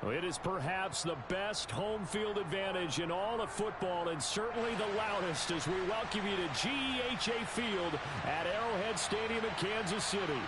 Well, it is perhaps the best home field advantage in all of football, and certainly the loudest, as we welcome you to GEHA Field at Arrowhead Stadium in Kansas City.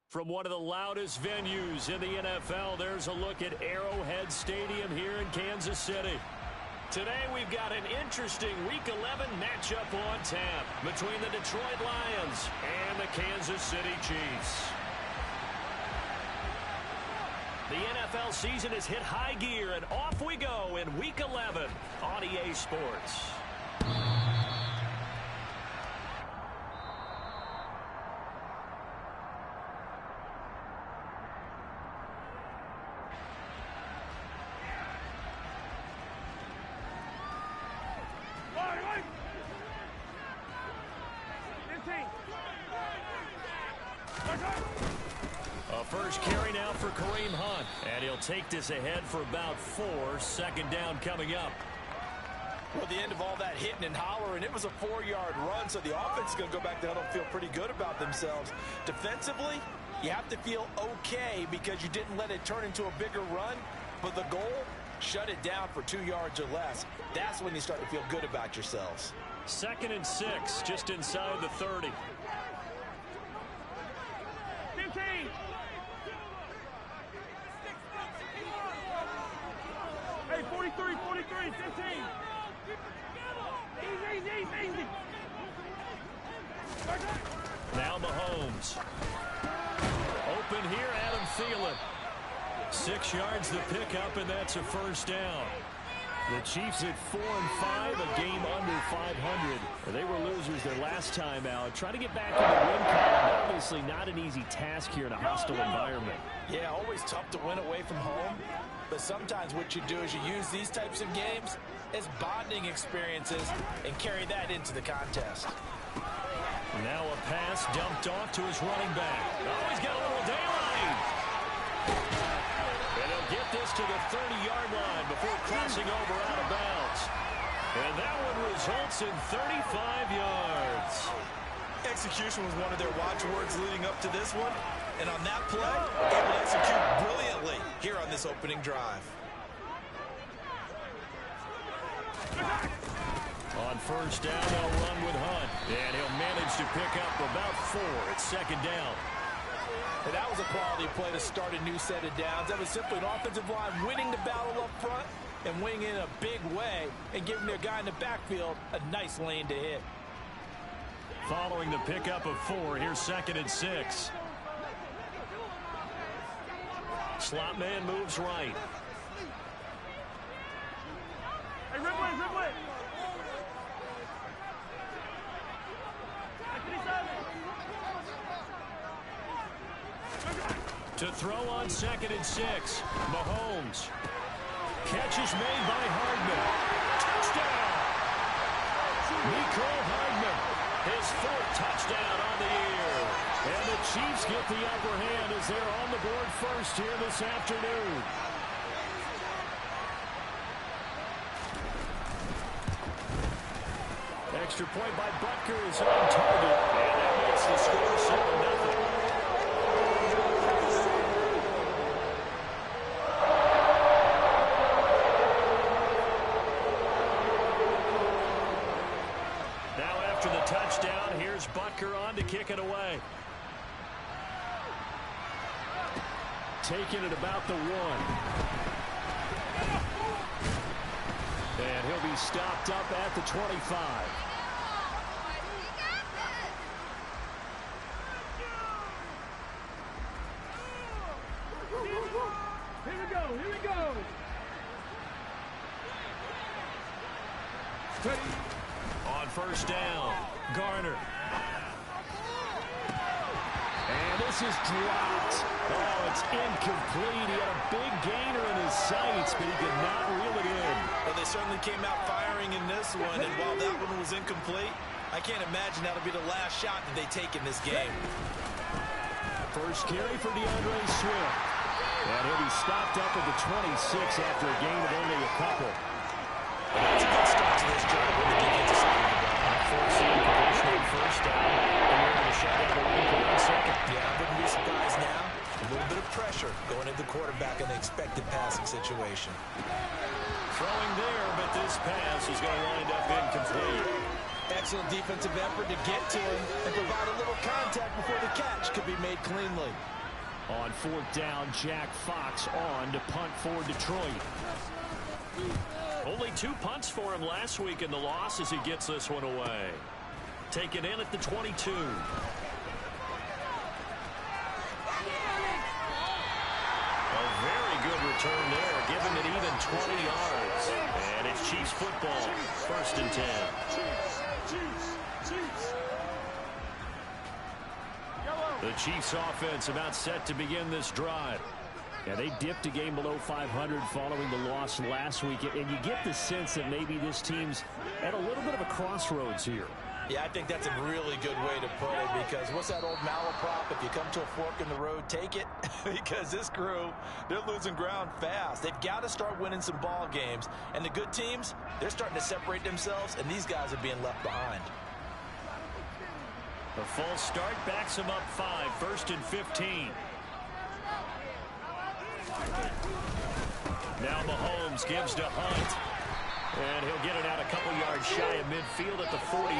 From one of the loudest venues in the NFL, there's a look at Arrowhead Stadium here in Kansas City. Today we've got an interesting Week 11 matchup on tap between the Detroit Lions and the Kansas City Chiefs. The NFL season has hit high gear, and off we go in Week 11 on EA Sports. First carry now for Kareem Hunt, and he'll take this ahead for about 4. Second down coming up. Well, the end of all that hitting and hollering, it was a 4-yard run, so the offense is going to go back to huddle and feel pretty good about themselves. Defensively, you have to feel okay because you didn't let it turn into a bigger run, but the goal, shut it down for 2 yards or less. That's when you start to feel good about yourselves. 2nd and 6, just inside the 30. 15. Hey, 43, 15. Easy. Now Mahomes. Open here, Adam Thielen. 6 yards the pickup, and that's a first down. The Chiefs at 4-5, a game under 500. They were losers their last time out. Trying to get back in the win column. Obviously not an easy task here in a hostile environment. Yeah, always tough to win away from home. But sometimes what you do is you use these types of games as bonding experiences and carry that into the contest. Now a pass dumped off to his running back. Oh, he's got a little daylight. And he'll get this to the 30-yard line before crossing over out of bounds. And that one results in 35 yards. Execution was one of their watchwords leading up to this one. And on that play, able to execute brilliantly here on this opening drive. On first down, they'll run with Hunt. And he'll manage to pick up about 4 at second down. And that was a quality play to start a new set of downs. That was simply an offensive line winning the battle up front and winning in a big way and giving their guy in the backfield a nice lane to hit. Following the pickup of 4, here's 2nd and 6. Slot man moves right. Hey, Ripley. To throw on 2nd and 6. Mahomes. Catch is made by Hardman. Touchdown! Mecole Hardman. His 4th touchdown on the year. And the Chiefs get the upper hand as they're on the board first here this afternoon. extra point by Butker is on target, and that makes the score 7-0. Now after the touchdown, here's Butker on to kick it away. Taking it about the 1. And he'll be stopped up at the 25. Here we go, here we go. On first down, Garner. And this is dropped. Oh, it's incomplete. He had a big gainer in his sights, but he could not reel it in. Well, they certainly came out firing in this one, and while that one was incomplete, I can't imagine that'll be the last shot that they take in this game. First carry for DeAndre Swift. And he'll be stopped up at the 26 after a gain of only a couple. That's a good start to this drive with the defensive side of the ball. Forcing conventional first down, and we're going to shut down the run for 1 second. Yeah, I wouldn't be surprised now. A little bit of pressure going into the quarterback in the expected passing situation. Throwing there, but this pass is going to wind up incomplete. Excellent defensive effort to get to him and provide a little contact before the catch could be made cleanly. On 4th down, Jack Fox on to punt for Detroit. Only 2 punts for him last week in the loss as he gets this one away. Taken in at the 22. A very good return there, giving it even 20 yards. And it's Chiefs football, 1st and 10. The Chiefs offense about set to begin this drive. Yeah, they dipped a game below 500 following the loss last week, and you get the sense that maybe this team's at a little bit of a crossroads here. Yeah, I think that's a really good way to put it, because what's that old malaprop? If you come to a fork in the road, take it. Because this crew, they're losing ground fast. They've got to start winning some ball games. And the good teams, they're starting to separate themselves, and these guys are being left behind. The false start backs him up 5, 1st and 15. Now Mahomes gives to Hunt. And he'll get it out a couple yards shy of midfield at the 48.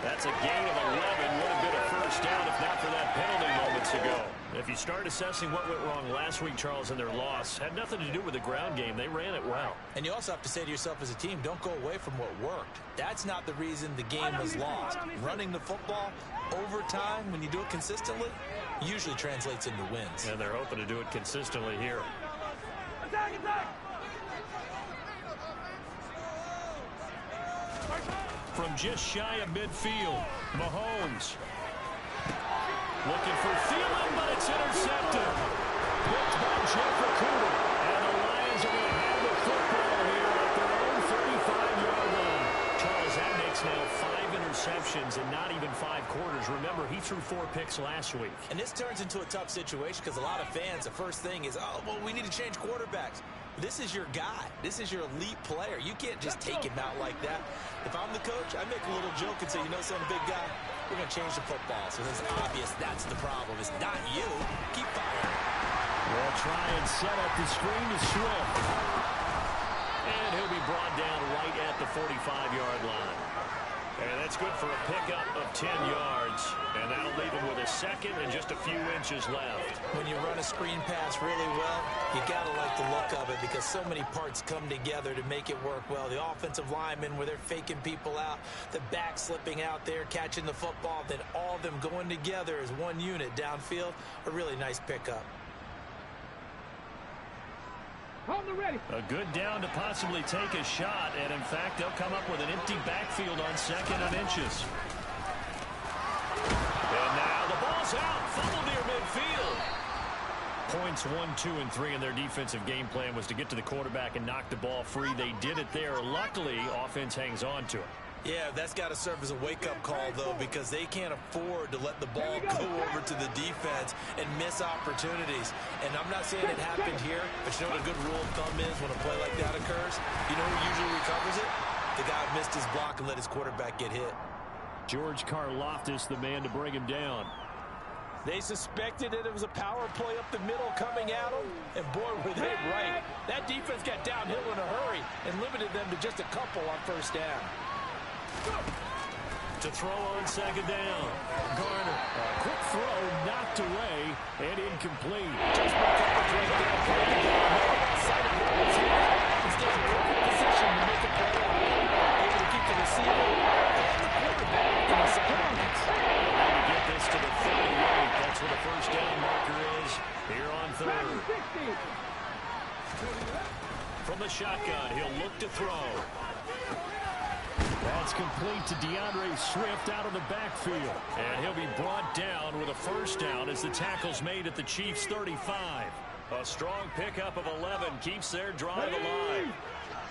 That's a gain of 11. Would have been a first down if not for that penalty moments ago. If you start assessing what went wrong last week, Charles, in their loss, had nothing to do with the ground game. They ran it well. And you also have to say to yourself as a team, don't go away from what worked. That's not the reason the game was lost. Running the football over time, when you do it consistently, usually translates into wins. And they're hoping to do it consistently here. Attack, attack! From just shy of midfield, Mahomes looking for Thielen, but it's intercepted. Picked by Jeff Okudah. And the Lions are going to have the football here at their own 35-yard line. Charles, that makes now 5 interceptions in not even 5 quarters. Remember, he threw 4 picks last week. And this turns into a tough situation because a lot of fans, the first thing is, oh, well, we need to change quarterbacks. This is your guy. This is your elite player. You can't just take him out like that. If I'm the coach, I make a little joke and say, you know something, big guy? We're going to change the football. So it's obvious that's the problem. It's not you. Keep firing. They'll try and set up the screen to Swift. And he'll be brought down right at the 45-yard line. And that's good for a pickup of 10 yards. And that'll leave him with a second and just a few inches left. When you run a screen pass really well, you got to like the look of it because so many parts come together to make it work well. The offensive linemen, where they're faking people out, the back slipping out there, catching the football, then all of them going together as one unit downfield. A really nice pickup. A good down to possibly take a shot, and in fact, they'll come up with an empty backfield on 2nd and inches. And now the ball's out, fumbled near midfield. Points 1, 2, and 3 in their defensive game plan was to get to the quarterback and knock the ball free. They did it there. Luckily, offense hangs on to it. Yeah, that's got to serve as a wake-up call, though, because they can't afford to let the ball go over to the defense and miss opportunities. And I'm not saying it happened here, but you know what a good rule of thumb is when a play like that occurs? You know who usually recovers it? The guy missed his block and let his quarterback get hit. George Karlaftis, the man to bring him down. They suspected that it was a power play up the middle coming at them, and boy, were they right. That defense got downhill in a hurry and limited them to just a couple on first down. To throw on second down. Garner, a quick throw, knocked away, and incomplete. Just coverage right there. Instead of perfect position to make a play. Able to keep the receiver and the quarterback in the sidelines. To get this to the 38. That's where the first down marker is here on third. From the shotgun, he'll look to throw. That's complete to DeAndre Swift out of the backfield. And he'll be brought down with a first down as the tackle's made at the Chiefs' 35. A strong pickup of 11 keeps their drive alive.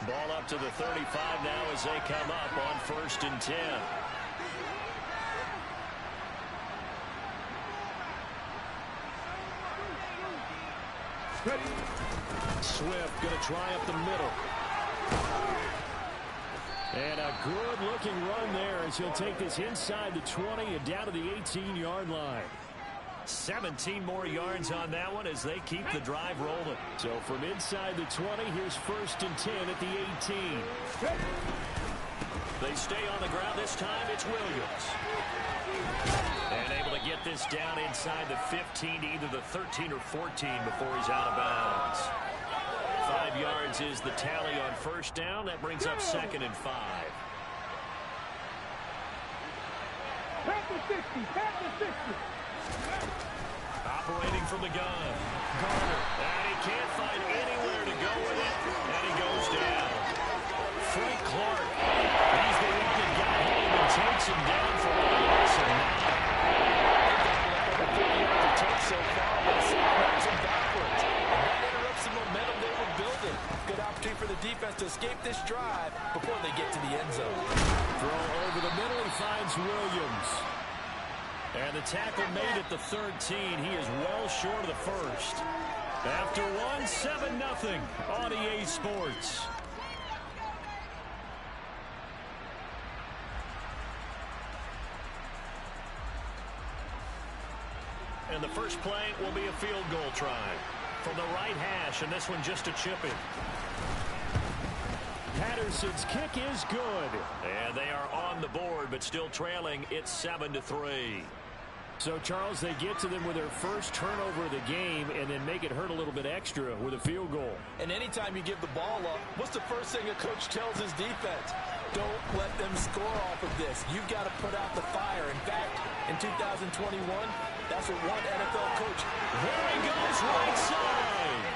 Ball up to the 35 now as they come up on 1st and 10. Swift going to try up the middle. And a good-looking run there as he'll take this inside the 20 and down to the 18-yard line. 17 more yards on that one as they keep the drive rolling. So from inside the 20, here's 1st and 10 at the 18. They stay on the ground this time. It's Williams. And able to get this down inside the 15 to either the 13 or 14 before he's out of bounds. 5 yards is the tally on first down. That brings up 2nd and 5. Back to 60. Back to 60. Operating from the gun. Garner. And he can't find anywhere to go with it. And he goes down. Frank Clark. He's the one that got home and takes him down for a loss of 9. They've got over 30 yards of touch so far, but it's knocks him backwards. And that interrupts the momentum they were building. Good opportunity for the defense to escape this drive before they get to the end zone. Throw over the middle. He finds Williams. And the tackle made at the 13. He is well short of the first. After one, 7-0 on EA Sports. And the first play will be a field goal try from the right hash, and this one just a chip in. Patterson's kick is good. And they are on the board, but still trailing. It's 7-3. So, Charles, they get to them with their first turnover of the game and then make it hurt a little bit extra with a field goal. And anytime you give the ball up, what's the first thing a coach tells his defense? Don't let them score off of this. You've got to put out the fire. In fact, in 2021, that's what one NFL coach. There he goes, right side.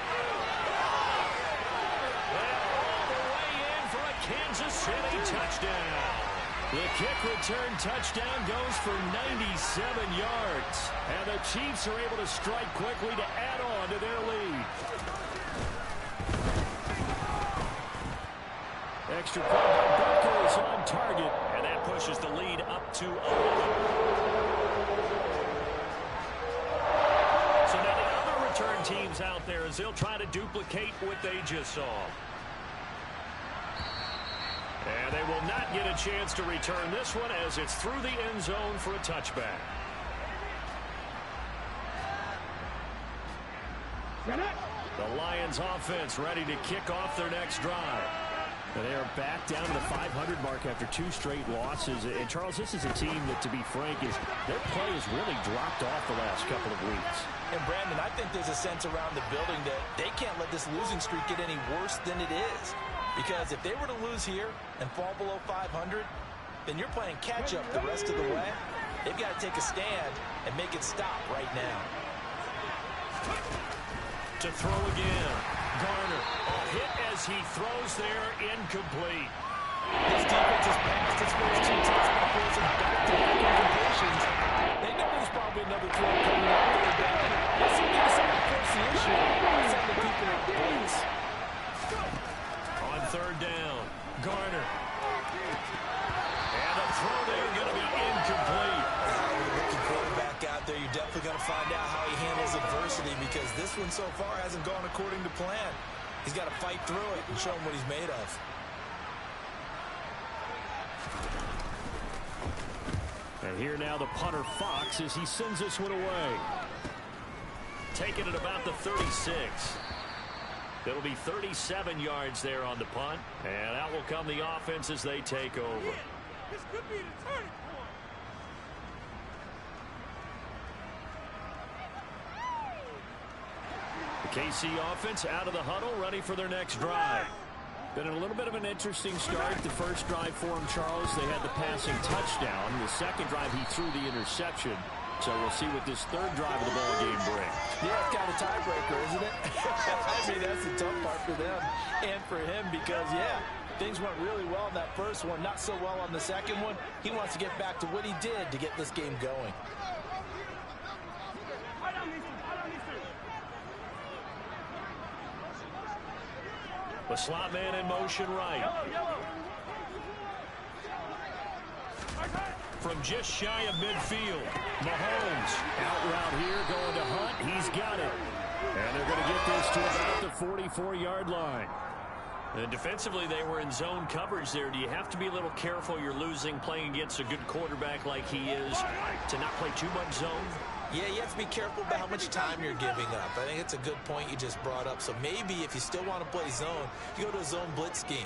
And all the way in for a Kansas City touchdown. The kick return touchdown goes for 97 yards. And the Chiefs are able to strike quickly to add on to their lead. Extra point by Butker is on target. And that pushes the lead up to 11. So now the other return teams out there as they'll try to duplicate what they just saw. And they will not get a chance to return this one as it's through the end zone for a touchback. The Lions offense ready to kick off their next drive. And they are back down to the 500 mark after 2 straight losses. And, Charles, this is a team that, to be frank, their play has really dropped off the last couple of weeks. And, Brandon, I think there's a sense around the building that they can't let this losing streak get any worse than it is. Because if they were to lose here and fall below 500, then you're playing catch-up the rest of the way. They've got to take a stand and make it stop right now. To throw again. Garner, a hit as he throws there, incomplete. This defense has passed its first 2 touchdown passes back-to-back incompletions. They know there's probably another throw coming up there down. They seem to decide to force the issue by sending people at the base. On 3rd down, Garner. And a throw there going to be incomplete. With a rookie quarterback out there, you're definitely going to find out how he handles adversity because this one so far hasn't gone according to plan. He's got to fight through it and show him what he's made of. here now the punter Fox as he sends this one away. Taking it about the 36. It'll be 37 yards there on the punt. And out will come the offense as they take over. This could be the turning point. The KC offense out of the huddle, ready for their next drive. Been a little bit of an interesting start. The first drive for him, Charles, they had the passing touchdown. The second drive, he threw the interception. So we'll see what this third drive of the ball game brings. Yeah, it's kind of a tiebreaker, isn't it? I mean, that's the tough part for them and for him because, yeah, things went really well in that first one, not so well on the second one. He wants to get back to what he did to get this game going. The slot man in motion right. From just shy of midfield, Mahomes out route here going to Hunt. He's got it. And they're going to get this to about the 44-yard line. And defensively, they were in zone coverage there. Do you have to be a little careful? You're losing playing against a good quarterback like he is to not play too much zone? Yeah, you have to be careful about how much time you're giving up. I think it's a good point you just brought up. So maybe if you still want to play zone, you go to a zone blitz scheme.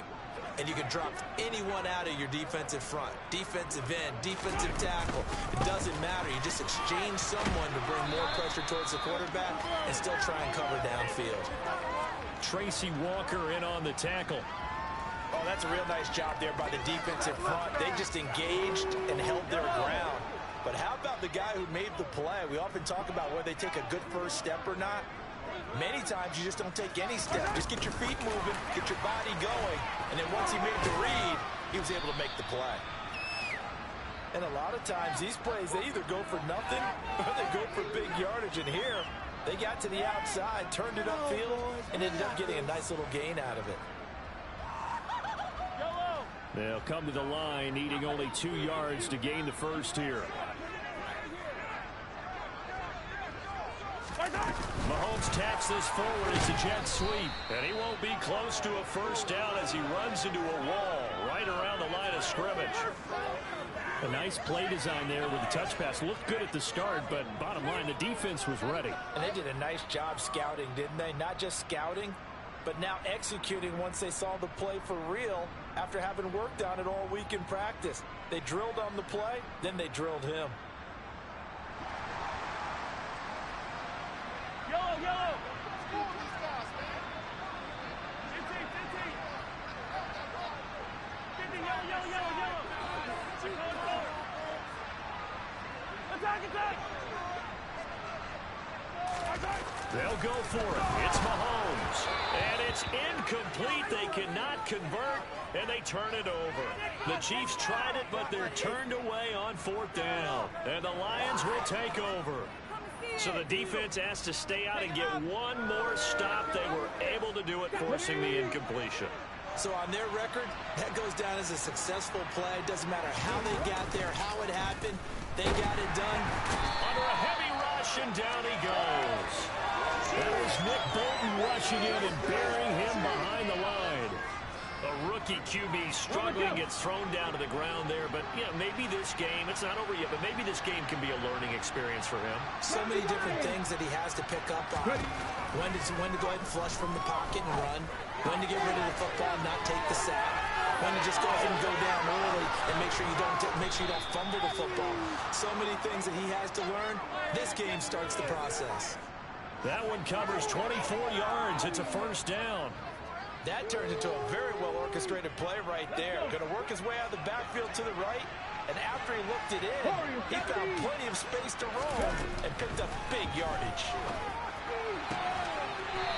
And you can drop anyone out of your defensive front. Defensive end, defensive tackle. It doesn't matter. You just exchange someone to bring more pressure towards the quarterback and still try and cover downfield. Tracy Walker in on the tackle. Oh, that's a real nice job there by the defensive front. They just engaged and held their ground. But how about the guy who made the play? We often talk about whether they take a good first step or not. Many times you just don't take any step. Just get your feet moving, get your body going, and then once he made the read, he was able to make the play. And a lot of times these plays, they either go for nothing or they go for big yardage. And here, they got to the outside, turned it upfield, and ended up getting a nice little gain out of it. They'll come to the line, needing only 2 yards to gain the first here. Mahomes taps this forward as a jet sweep, and he won't be close to a first down as he runs into a wall right around the line of scrimmage. A nice play design there with the touch pass. Looked good at the start, but bottom line, the defense was ready. And they did a nice job scouting, didn't they? Not just scouting, but now executing once they saw the play for real after having worked on it all week in practice. They drilled on the play, then they drilled him. Yellow. Attack. They'll go for it. It's Mahomes. And it's incomplete. They cannot convert, and they turn it over. The Chiefs tried it, but they're turned away on fourth down. And the Lions will take over. So the defense has to stay out and get one more stop. They were able to do it, forcing the incompletion. So on their record, that goes down as a successful play. It doesn't matter how they got there, how it happened. They got it done. Under a heavy rush, and down he goes. That was Nick Bolton rushing in and burying him behind the line. A rookie QB struggling, gets thrown down to the ground there. But, yeah, maybe this game, it's not over yet, but maybe this game can be a learning experience for him. So many different things that he has to pick up on. When to go ahead and flush from the pocket and run. When to get rid of the football and not take the sack. When to just go ahead and go down early and make sure you don't fumble the football. So many things that he has to learn. This game starts the process. That one covers 24 yards. It's a first down. That turns into a very well-orchestrated play right there. Going to work his way out of the backfield to the right. And after he looked it in, he found plenty of space to roam and picked up big yardage.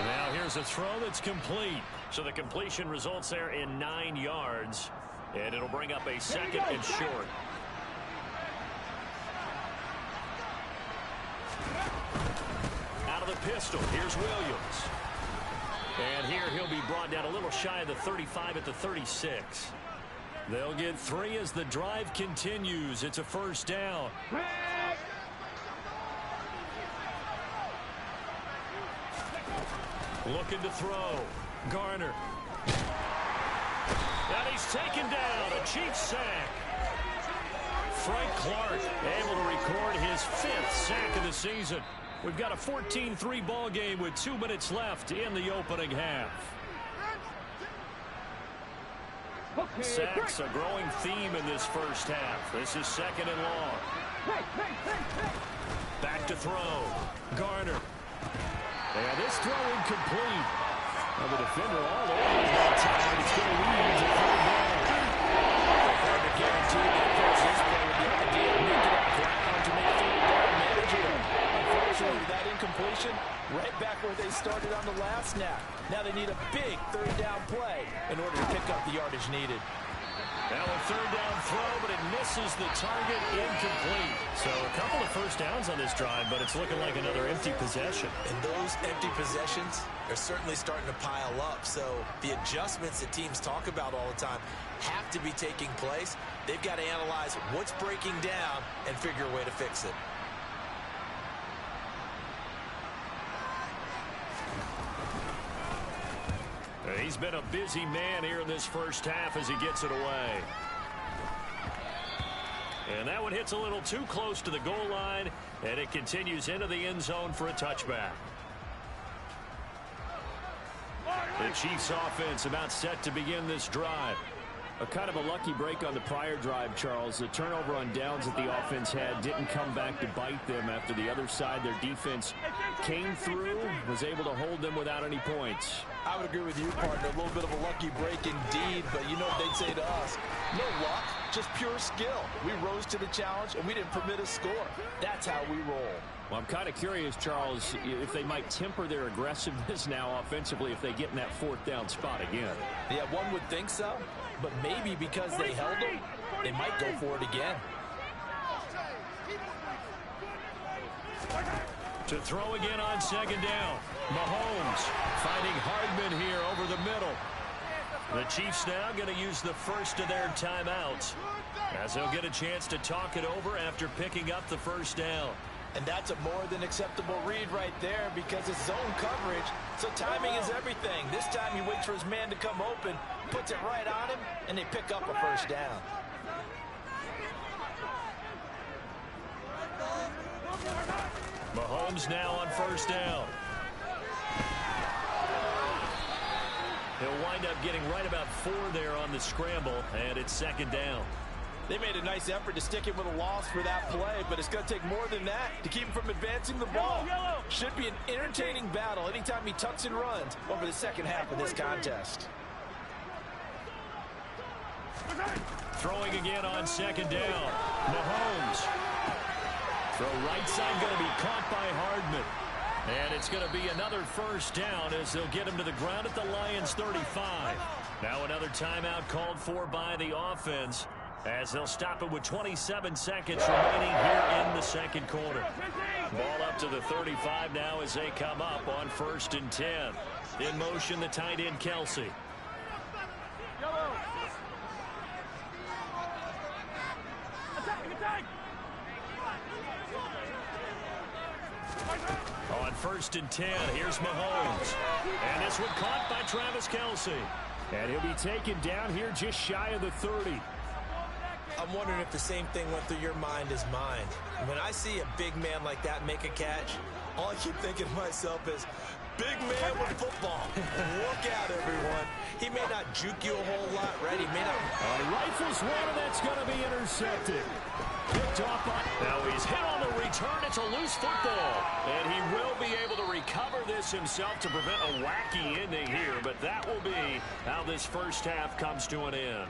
Now here's a throw that's complete. So the completion results there in 9 yards. And it'll bring up a second and short. Out of the pistol, here's Williams. And here he'll be brought down a little shy of the 35 at the 36. They'll get 3 as the drive continues. It's a first down. Looking to throw. Garner. And he's taken down. A Chiefs sack. Frank Clark able to record his 5th sack of the season. We've got a 14-3 ball game with 2 minutes left in the opening half. Sacks a growing theme in this first half. This is 2nd and long. Back to throw. Garner. And this throw incomplete. Now the defender all over that time. It's going to lead to 3rd down. Hard to guarantee that this play with the idea of making up ground to make 3rd down manageable. Unfortunately, that incompletion right back where they started on the last snap. Now they need a big 3rd down play in order to pick up the yardage needed. Now a 3rd down throw, but it misses the target, incomplete. So a couple of first downs on this drive, but it's looking like another empty possession. And those empty possessions are certainly starting to pile up. So the adjustments that teams talk about all the time have to be taking place. They've got to analyze what's breaking down and figure a way to fix it. He's been a busy man here in this first half as he gets it away. And that one hits a little too close to the goal line, and it continues into the end zone for a touchback. The Chiefs offense about set to begin this drive. A kind of a lucky break on the prior drive, Charles. The turnover on downs that the offense had didn't come back to bite them after the other side. Their defense came through, was able to hold them without any points. I would agree with you, partner. A little bit of a lucky break indeed, but you know what they'd say to us. No luck, just pure skill. We rose to the challenge, and we didn't permit a score. That's how we roll. Well, I'm kind of curious, Charles, if they might temper their aggressiveness now offensively if they get in that 4th down spot again. Yeah, one would think so, but maybe because they held them, they might go for it again. To throw again on 2nd down. Mahomes finding Hardman here over the middle. The Chiefs now going to use the first of their timeouts as they'll get a chance to talk it over after picking up the 1st down. And that's a more than acceptable read right there because it's zone coverage, so timing is everything. This time he waits for his man to come open, puts it right on him, and they pick up a 1st down. Mahomes now on 1st down. He'll wind up getting right about 4 there on the scramble, and it's 2nd down. They made a nice effort to stick him with a loss for that play, but it's going to take more than that to keep him from advancing the ball. Should be an entertaining battle anytime he tucks and runs over the 2nd half of this contest. Throwing again on 2nd down. Mahomes. Throw right side going to be caught by Hardman. And it's going to be another 1st down as they'll get him to the ground at the Lions 35. Now another timeout called for by the offense as they'll stop it with 27 seconds remaining here in the 2nd quarter. Ball up to the 35 now as they come up on 1st and 10. In motion, the tight end, Kelsey. On 1st and 10, here's Mahomes. And this one caught by Travis Kelsey. And he'll be taken down here just shy of the 30. I'm wondering if the same thing went through your mind as mine. When I see a big man like that make a catch, all I keep thinking to myself is, big man with football. Look out, everyone. He may not juke you a whole lot, right? He may not. Rifles one, and that's going to be intercepted. Picked off by. Now he's hit on the return. It's a loose football. And he will be able to recover this himself to prevent a wacky ending here. But that will be how this first half comes to an end.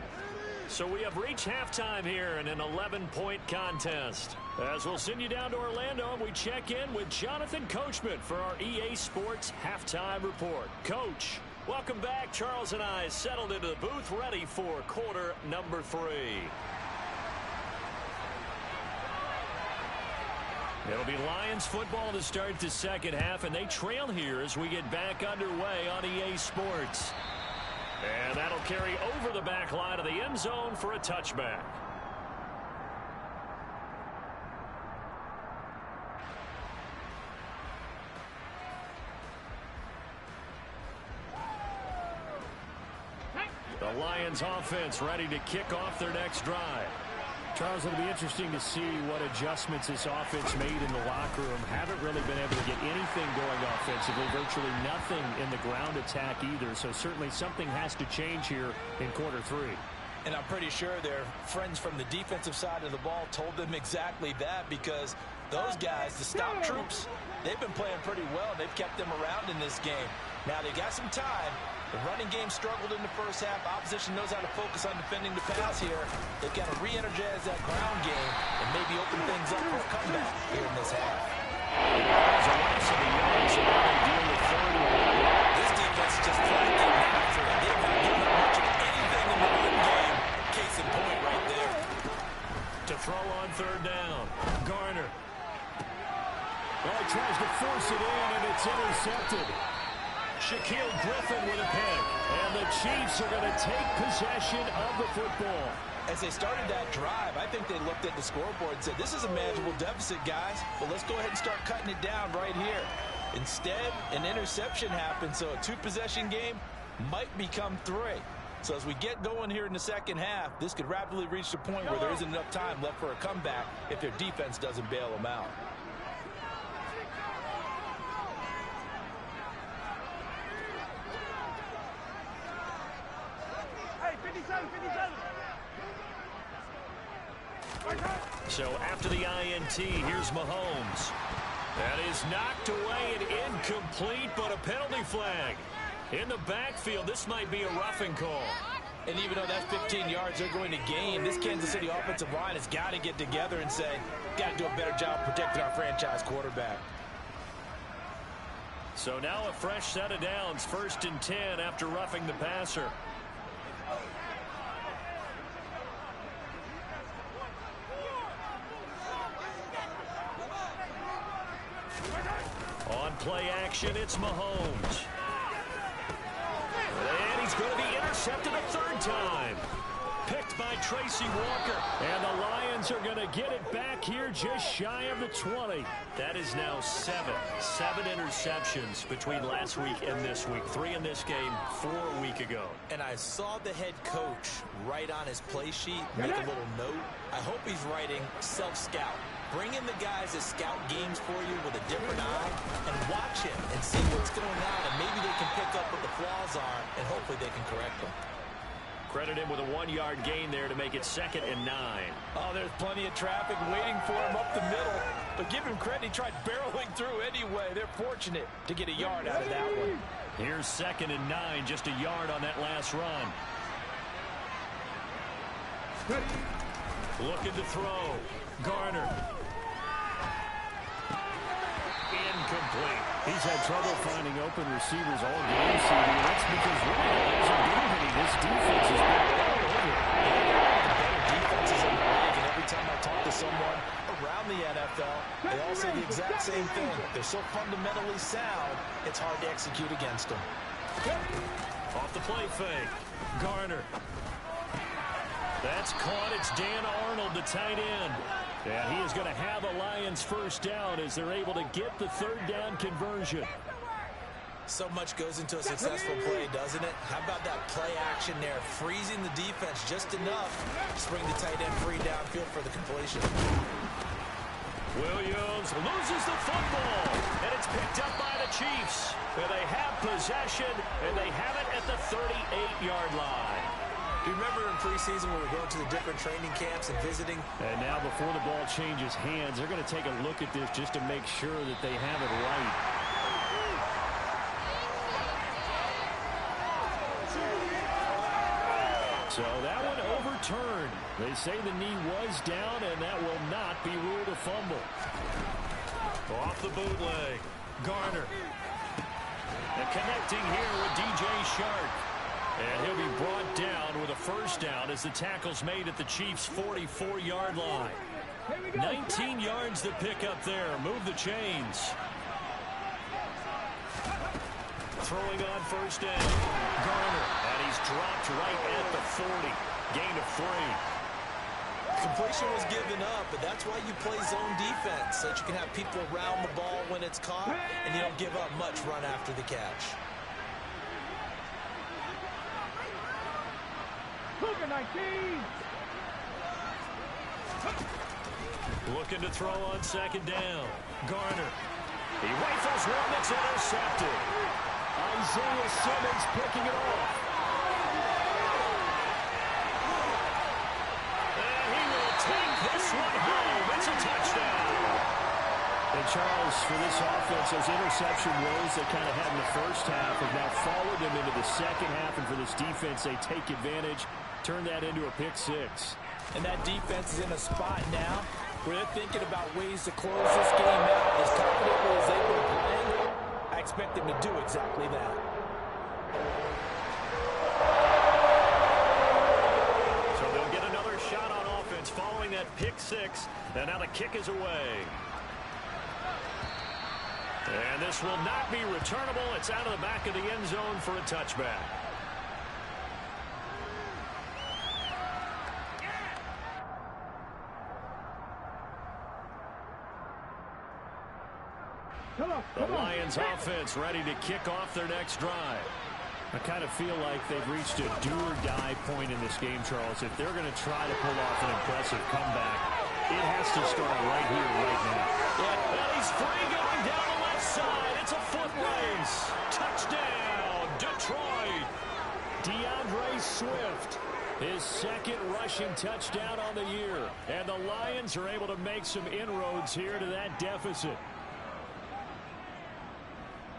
So we have reached halftime here in an 11-point contest. As we'll send you down to Orlando, and we check in with Jonathan Coachman for our EA Sports Halftime Report. Coach, welcome back. Charles and I settled into the booth ready for quarter number 3. It'll be Lions football to start the 2nd half, and they trail here as we get back underway on EA Sports. And that'll carry over the back line of the end zone for a touchback. The Lions offense ready to kick off their next drive. Charles, it'll be interesting to see what adjustments this offense made in the locker room. Haven't really been able to get anything going offensively, virtually nothing in the ground attack either. So certainly something has to change here in quarter 3. And I'm pretty sure their friends from the defensive side of the ball told them exactly that, because those guys, the stop troops, they've been playing pretty well. They've kept them around in this game. Now they've got some time. The running game struggled in the first half. Opposition knows how to focus on defending the pass here. They've got to re-energize that ground game and maybe open things up for a comeback here in this half. This defense is just flat getting after it. They've not given up much of anything in the run game. Case in point right there. To throw on 3rd down. Garner. Well, he tries to force it in, and it's intercepted. Shaquille Griffin with a pick. And the Chiefs are going to take possession of the football. As they started that drive, I think they looked at the scoreboard and said, this is a manageable deficit, guys. Well, let's go ahead and start cutting it down right here. Instead, an interception happened, so a 2-possession game might become 3. So as we get going here in the second half, this could rapidly reach the point where there isn't enough time left for a comeback if their defense doesn't bail them out. So after the INT, here's Mahomes. That is knocked away and incomplete, but a penalty flag. In the backfield, this might be a roughing call. And even though that's 15 yards they're going to gain, this Kansas City offensive line has got to get together and say, got to do a better job protecting our franchise quarterback. So now a fresh set of downs, 1st and 10 after roughing the passer. On play action, it's Mahomes. And he's going to be intercepted a 3rd time. Picked by Tracy Walker. And the Lions are going to get it back here just shy of the 20. That is now 7 interceptions between last week and this week. 3 in this game, 4 a week ago. And I saw the head coach write on his play sheet, make a little note. I hope he's writing self-scout. Bring in the guys that scout games for you with a different eye and watch him and see what's going on, and maybe they can pick up what the flaws are, and hopefully they can correct them. Credit him with a 1-yard gain there to make it 2nd and 9. Oh, there's plenty of traffic waiting for him up the middle. But give him credit, he tried barreling through anyway. They're fortunate to get a yard out of that one. Here's 2nd and 9, just a yard on that last run. Looking to throw. Garner. Incomplete. He's had trouble finding open receivers all game, CD. That's because really hasn't been any. This defense has been all over. The better defenses in the league, and every time I talk to someone around the NFL, they all say the exact same thing. They're so fundamentally sound, it's hard to execute against them. Off the play fake. Garner. That's caught. It's Dan Arnold, the tight end. Yeah, he is going to have a Lions 1st down as they're able to get the 3rd down conversion. So much goes into a successful play, doesn't it? How about that play action there, freezing the defense just enough to bring the tight end free downfield for the completion. Williams loses the football, and it's picked up by the Chiefs. And they have possession, and they have it at the 38-yard line. Do you remember in preseason when we were going to the different training camps and visiting? And now before the ball changes hands, they're going to take a look at this just to make sure that they have it right. So that one overturned. They say the knee was down, and that will not be ruled a fumble. Off the bootleg. Garner. And connecting here with DJ Shark. And he'll be brought down with a 1st down as the tackle's made at the Chiefs' 44-yard line. 19 yards to pick up there. Move the chains. Throwing on 1st down. Garner. And he's dropped right at the 40. Gain of 3. Completion was given up, but that's why you play zone defense, so that you can have people around the ball when it's caught, and you don't give up much run after the catch. Cougar 19. Looking to throw on second down. Garner. He rifles one that's intercepted. Isaiah Simmons picking it off. And he will take this one home. It's a touchdown. And Charles, for this offense, those interception woes they kind of had in the first half have now followed them into the second half. And for this defense, they take advantage, turn that into a pick six. And that defense is in a spot now where they're thinking about ways to close this game out as confidently as they were playing. I expect them to do exactly that. So they'll get another shot on offense following that pick six. And now the kick is away. And this will not be returnable. It's out of the back of the end zone for a touchback. The Lions offense ready to kick off their next drive. I kind of feel like they've reached a do-or-die point in this game, Charles. If they're going to try to pull off an impressive comeback, it has to start right here, right now. Yeah, and he's free going down the left side. It's a foot race. Touchdown, Detroit. DeAndre Swift, his second rushing touchdown on the year. And the Lions are able to make some inroads here to that deficit.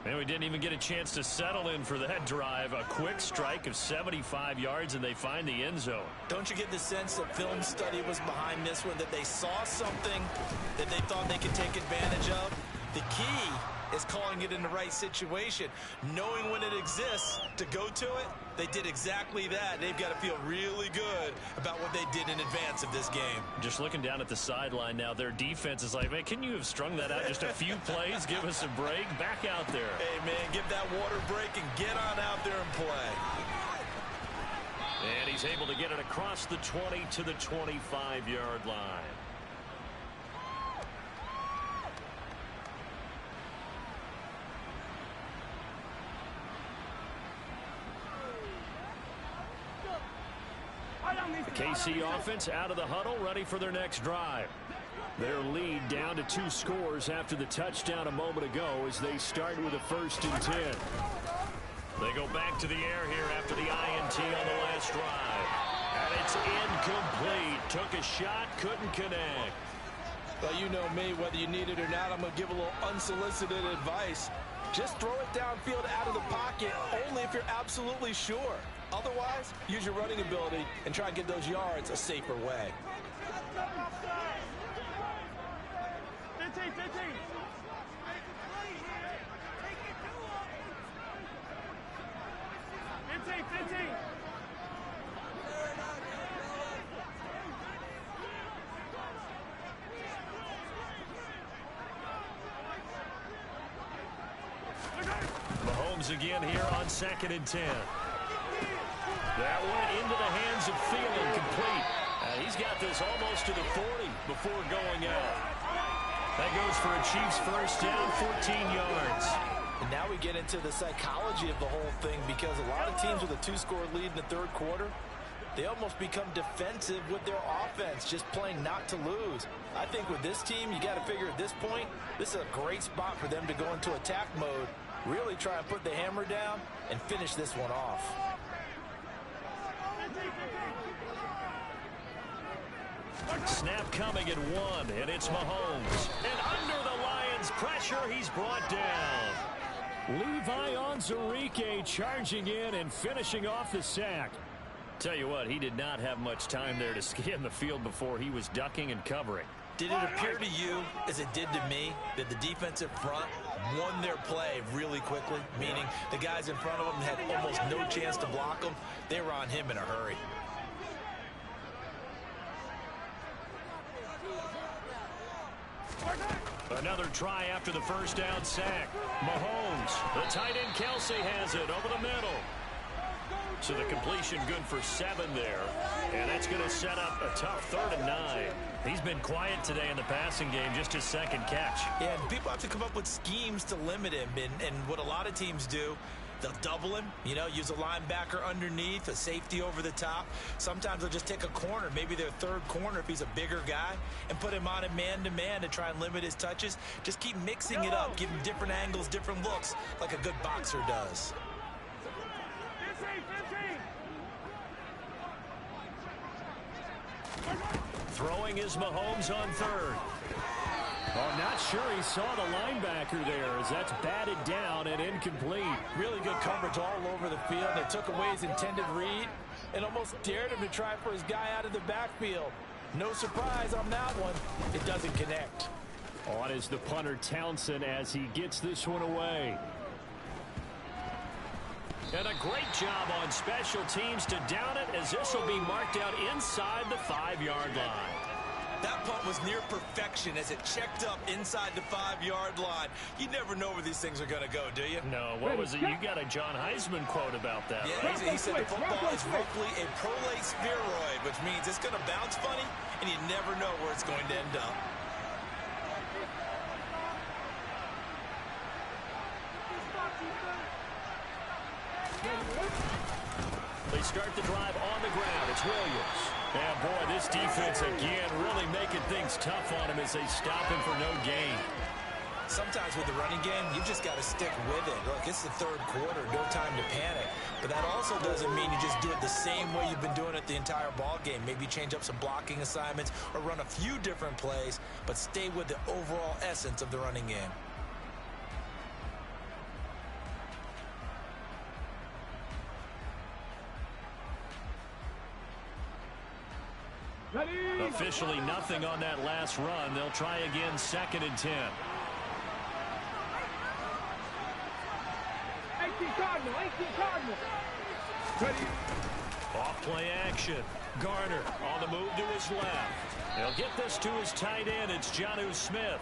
And we didn't even get a chance to settle in for that drive. A quick strike of 75 yards, and they find the end zone. Don't you get the sense that film study was behind this one, that they saw something that they thought they could take advantage of? The key is calling it in the right situation. Knowing when it exists to go to it, they did exactly that. They've got to feel really good about what they did in advance of this game. Just looking down at the sideline now, their defense is like, man, can you have strung that out just a few plays? Give us a break. Back out there. Hey, man, give that water break and get on out there and play. And he's able to get it across the 20 to the 25-yard line. The KC offense out of the huddle, ready for their next drive. Their lead down to 2 scores after the touchdown a moment ago as they start with a 1st and 10. They go back to the air here after the INT on the last drive. And it's incomplete. Took a shot, couldn't connect. Well, you know me, whether you need it or not, I'm going to give a little unsolicited advice. Just throw it downfield out of the pocket, only if you're absolutely sure. Otherwise, use your running ability and try and get those yards a safer way. 15. 15. Mahomes again here on 2nd and 10. That went into the hands of Thielen, complete. He's got this almost to the 40 before going out. That goes for a Chiefs first down, 14 yards. And now we get into the psychology of the whole thing, because a lot of teams with a 2-score lead in the 3rd quarter, they almost become defensive with their offense, just playing not to lose. I think with this team, you got to figure at this point, this is a great spot for them to go into attack mode, really try and put the hammer down and finish this one off. Snap coming at 1, and it's Mahomes. And under the Lions' pressure, he's brought down. Levi Onwuzurike charging in and finishing off the sack. Tell you what, he did not have much time there to scan the field before he was ducking and covering. Did it appear to you, as it did to me, that the defensive front won their play really quickly? Meaning the guys in front of them had almost no chance to block them. They were on him in a hurry. Another try after the first down sack. Mahomes, the tight end Kelsey has it over the middle. So the completion good for 7 there. And that's going to set up a tough 3rd and 9. He's been quiet today in the passing game, just his 2nd catch. Yeah, and people have to come up with schemes to limit him. And what a lot of teams do They'll double him, use a linebacker underneath, a safety over the top. Sometimes they'll just take a corner, maybe their third corner if he's a bigger guy, and put him on a man-to-man to try and limit his touches. Just keep mixing it up, give him different angles, different looks, like a good boxer does. Throwing is Mahomes on third. Oh, I'm not sure he saw the linebacker there as that's batted down and incomplete. Really good coverage all over the field. They took away his intended read and almost dared him to try for his guy out of the backfield. No surprise on that one. It doesn't connect. On is the punter Townsend as he gets this one away. And a great job on special teams to down it as this will be marked out inside the 5-yard line. That punt was near perfection as it checked up inside the 5-yard line. You never know where these things are going to go, do you? No, what was it? You got a John Heisman quote about that. Yeah, right? he said the football is roughly a prolate spheroid, which means it's going to bounce funny, and you never know where it's going to end up. They start the drive on the ground. It's Williams. And boy, this defense again really making things tough on him as they stop him for no gain. Sometimes with the running game, you just got to stick with it. Look, it's the third quarter, no time to panic. But that also doesn't mean you just do it the same way you've been doing it the entire ball game. Maybe change up some blocking assignments or run a few different plays, but stay with the overall essence of the running game. Officially nothing on that last run. They'll try again, 2nd and 10. 18 Cardinal. Ready. Off play action. Garner on the move to his left. He'll get this to his tight end. It's Jonnu Smith.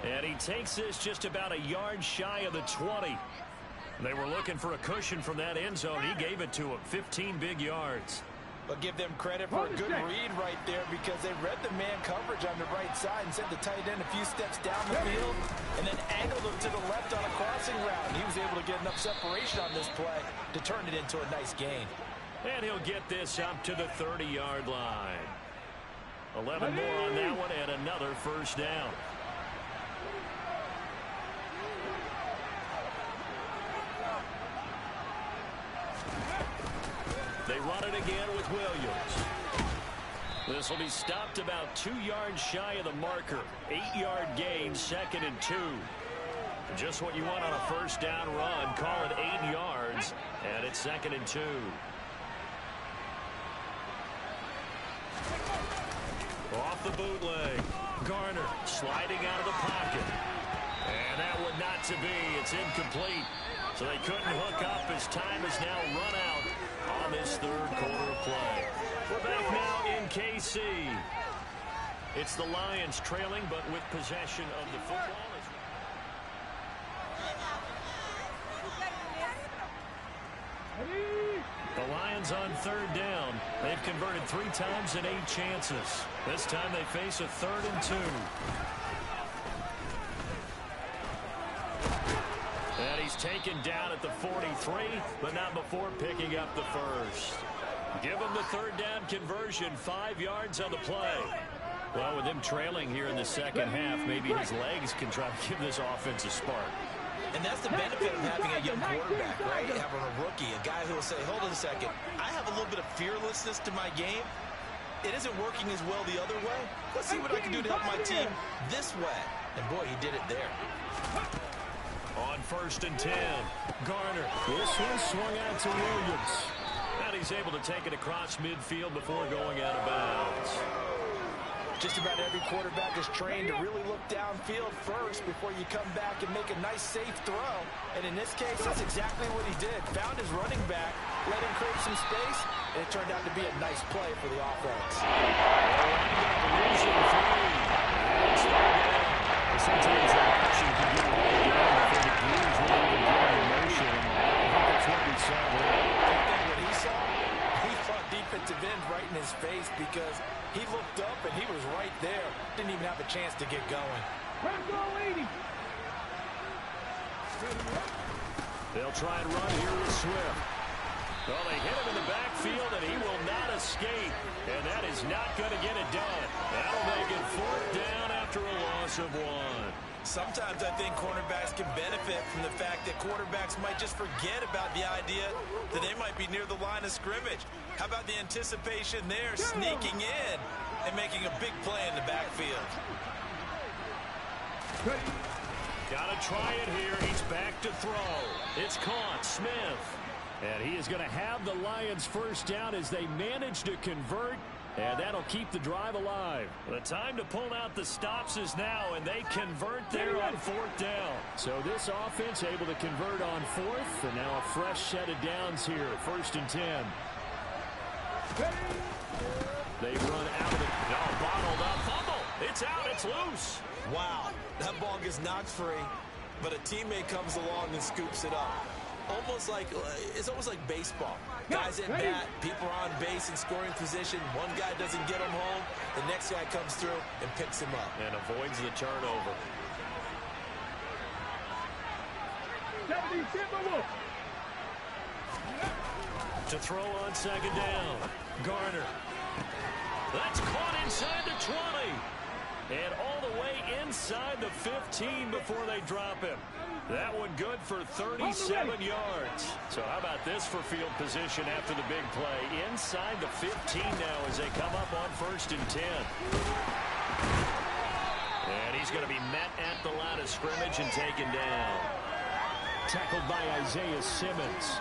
And he takes this just about a yard shy of the 20. They were looking for a cushion from that end zone. He gave it to him. 15 big yards. But give them credit for a good read right there because they read the man coverage on the right side and sent the tight end a few steps down the field and then angled him to the left on a crossing route. And he was able to get enough separation on this play to turn it into a nice gain. And he'll get this up to the 30-yard line. 11 more on that one and another first down. They run it again with Williams. This will be stopped about 2 yards shy of the marker. 8-yard gain, 2nd and 2. Just what you want on a first down run. Call it 8 yards, and it's 2nd and 2. Off the bootleg. Garner sliding out of the pocket. And that would not to be. It's incomplete. So they couldn't hook up as time is now run out on this third quarter of play. We're back now in KC. It's the Lions trailing, but with possession of the football. The Lions on 3rd down. They've converted 3 times in 8 chances. This time they face a 3rd and 2. And he's taken down at the 43, but not before picking up the first. Give him the 3rd down conversion, 5 yards on the play. Well, with him trailing here in the second half, maybe his legs can try to give this offense a spark. And that's the benefit of having a young quarterback, right? Having a rookie, a guy who will say, hold on a second, I have a little bit of fearlessness to my game. It isn't working as well the other way. Let's see what I can do to help my team this way. And boy, he did it there. On 1st and 10, Garner. This one swung out to Williams. And he's able to take it across midfield before going out of bounds. Just about every quarterback is trained to really look downfield first before you come back and make a nice, safe throw. And in this case, that's exactly what he did. Found his running back, let him create some space, and it turned out to be a nice play for the offense. Sometimes that action can get right down before the gears really even get in motion. I think that's what we saw there. What he saw? He fought defensive end right in his face because he looked up and he was right there. Didn't even have a chance to get going. They'll try and run here with Swift. Well, they hit him in the backfield, and he will not escape. And that is not going to get it done. That'll make it 4th down after a loss of 1. Sometimes I think cornerbacks can benefit from the fact that quarterbacks might just forget about the idea that they might be near the line of scrimmage. How about the anticipation there, sneaking in and making a big play in the backfield? Got to try it here. He's back to throw. It's caught. Smith. And he is going to have the Lions first down as they manage to convert. And that'll keep the drive alive. The time to pull out the stops is now, and they convert there on 4th down. So this offense able to convert on 4th, and now a fresh set of downs here, 1st and 10. They run out of it. No, bottled up. Fumble. It's out. It's loose. Wow, that ball gets knocked free, but a teammate comes along and scoops it up. It's almost like baseball. Guys at bat, people are on base in scoring position. One guy doesn't get him home. The next guy comes through and picks him up. And avoids the turnover. To throw on 2nd down. Garner. That's caught inside the 20. And all the way inside the 15 before they drop him. That one good for 37 yards. So how about this for field position after the big play? Inside the 15 now as they come up on 1st and 10. And he's going to be met at the line of scrimmage and taken down. Tackled by Isaiah Simmons.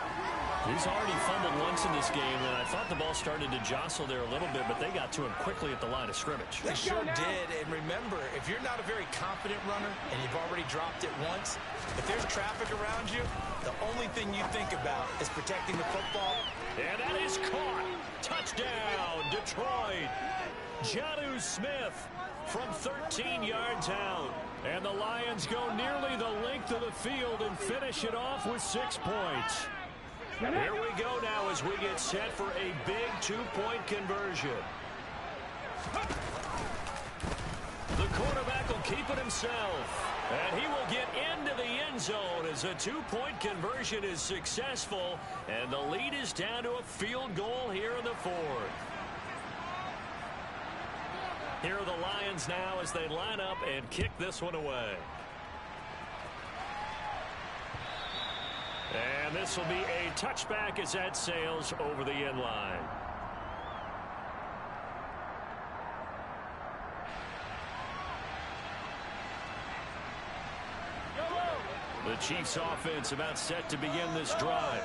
He's already fumbled once in this game, and I thought the ball started to jostle there a little bit, but they got to him quickly at the line of scrimmage. They sure did, and remember, if you're not a very confident runner and you've already dropped it once, if there's traffic around you, the only thing you think about is protecting the football. And that is caught. Touchdown, Detroit. Jonnu Smith from 13 yards out. And the Lions go nearly the length of the field and finish it off with 6 points. Here we go now as we get set for a big 2-point conversion. The quarterback will keep it himself. And he will get into the end zone as a 2-point conversion is successful. And the lead is down to a field goal here in the 4th. Here are the Lions now as they line up and kick this one away. And this will be a touchback as that sails over the end line. The Chiefs offense about set to begin this drive.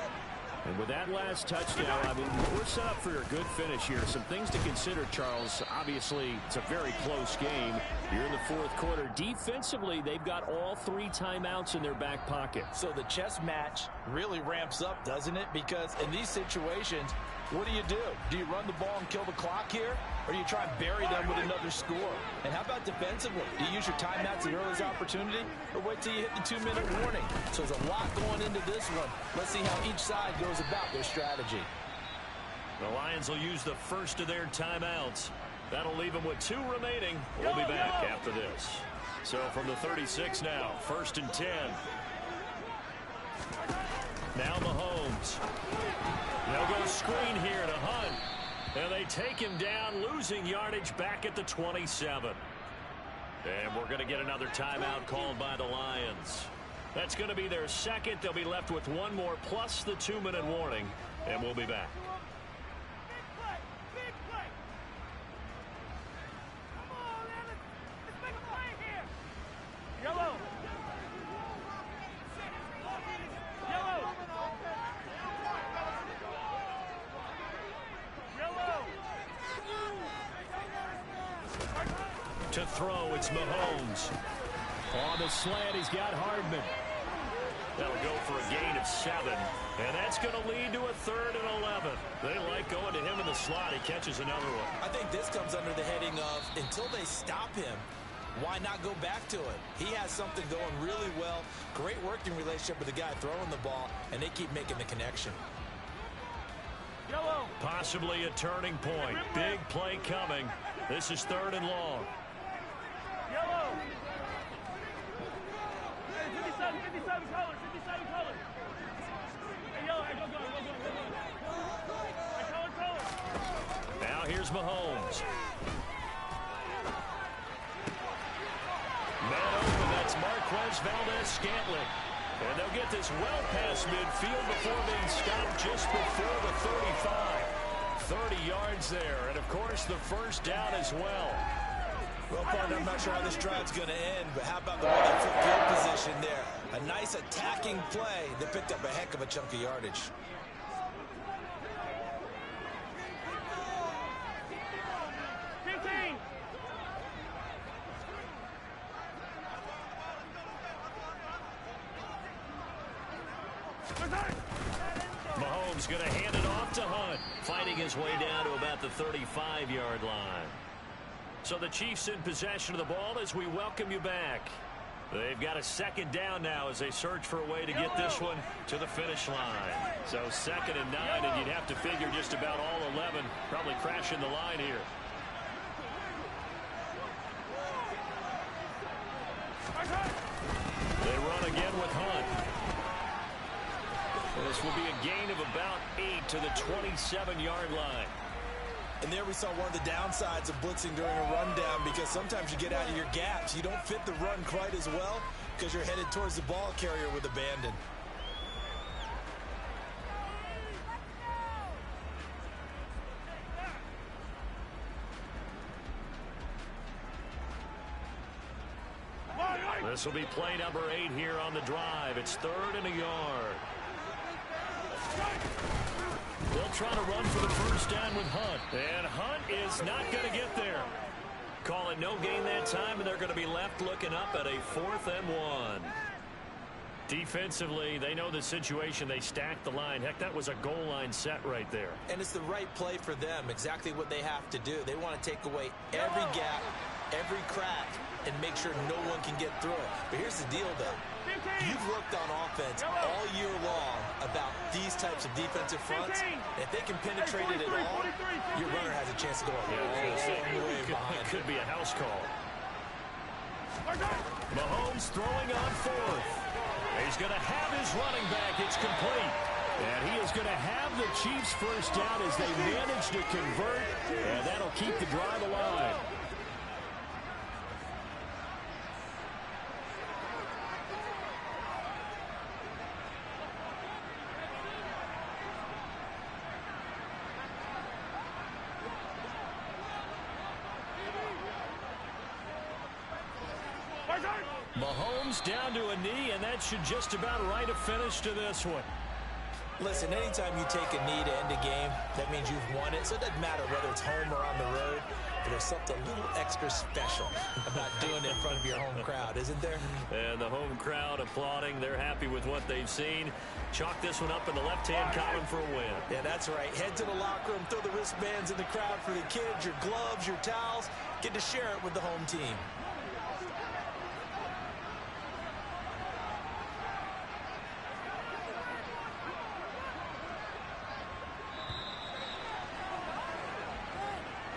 And with that last touchdown, I mean, we're set up for a good finish here. Some things to consider, Charles. Obviously, it's a very close game. You're in the 4th quarter. Defensively, they've got all 3 timeouts in their back pocket. So the chess match really ramps up, doesn't it? Because in these situations, what do? Do you run the ball and kill the clock here? Or do you try and bury them with another score? And how about defensively? Do you use your timeouts at the earliest opportunity? Or wait till you hit the 2-minute warning? So there's a lot going into this one. Let's see how each side goes about their strategy. The Lions will use the first of their timeouts. That'll leave them with 2 remaining. We'll be back after this. So from the 36 now, 1st and 10. Now Mahomes. They'll go screen here to Hunt. And they take him down, losing yardage back at the 27. And we're going to get another timeout called by the Lions. That's going to be their second. They'll be left with 1 more plus the 2-minute warning. And we'll be back. To throw, it's Mahomes. On the slant, he's got Hardman. That'll go for a gain of 7. And that's going to lead to a 3rd and 11. They like going to him in the slot. He catches another one. I think this comes under the heading of, until they stop him, why not go back to it? He has something going really well. Great working relationship with the guy throwing the ball, and they keep making the connection. Possibly a turning point. Big play coming. This is 3rd and long. 57 color, 57 color. Here's Mahomes. Man open, that's Marquez Valdes-Scantling. And they'll get this well past midfield before being stopped just before the 35. 30 yards there, and of course the first down as well. Well, partner, I'm not sure how this drive's going to end, but how about the way they flipped field position there? A nice attacking play that picked up a heck of a chunk of yardage. Mahomes going to hand it off to Hunt, fighting his way down to about the 35-yard line. So the Chiefs in possession of the ball as we welcome you back. They've got a second down now as they search for a way to get this one to the finish line. So 2nd and 9, and you'd have to figure just about all 11 probably crashing the line here. They run again with Hunt. This will be a gain of about 8 to the 27-yard line. And there we saw one of the downsides of blitzing during a rundown, because sometimes you get out of your gaps. You don't fit the run quite as well because you're headed towards the ball carrier with abandon. This will be play number 8 here on the drive. It's 3rd and a yard. They'll try to run for the first down with Hunt. And Hunt is not going to get there. Call it no gain that time, and they're going to be left looking up at a 4th and 1. Defensively, they know the situation. They stacked the line. Heck, that was a goal line set right there. And it's the right play for them, exactly what they have to do. They want to take away every gap, every crack, and make sure no one can get through it. But here's the deal, though. You've looked on offense all year long about these types of defensive fronts. If they can penetrate it at all, your runner has a chance to go a long way behind. It could be a house call. Mahomes throwing on 4th. He's going to have his running back. It's complete. And he is going to have the Chiefs first down as they manage to convert. And that'll keep the drive alive. Mahomes down to a knee, and that should just about write a finish to this one. Listen, anytime you take a knee to end a game, that means you've won it. So it doesn't matter whether it's home or on the road, but there's something a little extra special about doing it in front of your home crowd, isn't there? And the home crowd applauding. They're happy with what they've seen. Chalk this one up in the left-hand column for a win. Yeah, that's right. Head to the locker room, throw the wristbands in the crowd for the kids, your gloves, your towels. Get to share it with the home team.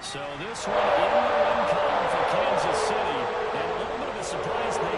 So this one in the win column for Kansas City. And a little bit of a surprise, they